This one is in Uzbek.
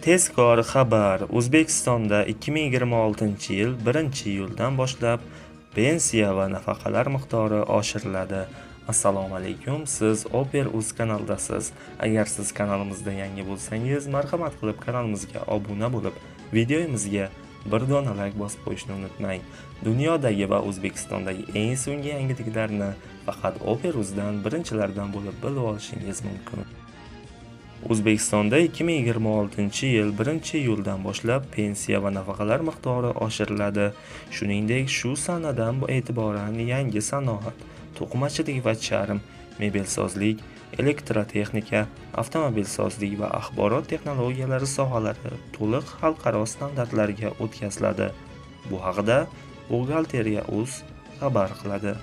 Tezkor xabar: O'zbekistonda 2026-yil 1-iyuldan boshlab pensiya va nafaqalar miqdori oshiriladi. Assalomu alaykum, siz Oper.uz kanaldasiz. Agar siz kanalimizda yangi bo'lsangiz, marhamat qilib kanalimizga obuna bo'lib, videomizga bir dona like bosib qo'yishni unutmang. Dunyodagi va O'zbekistondagi eng so'nggi yangiliklarni faqat Oper.uzdan birinchilardan bo'lib bilib olishingiz mumkin. O'zbekistonda 2026-yil 1-iyuldan boshlab pensiya va nafaqalar miqdori oshiriladi. Shuningdek, shu sanadan e'tiboran yangi sanoat, to'qimachilik va charm, mebelsozlik, elektrotexnika, avtomobilsozlik va axborot texnologiyalari sohalari to'liq xalqaro standartlarga o'tkaziladi. Bu haqida Buxgalteriya.uz xabar qiladi.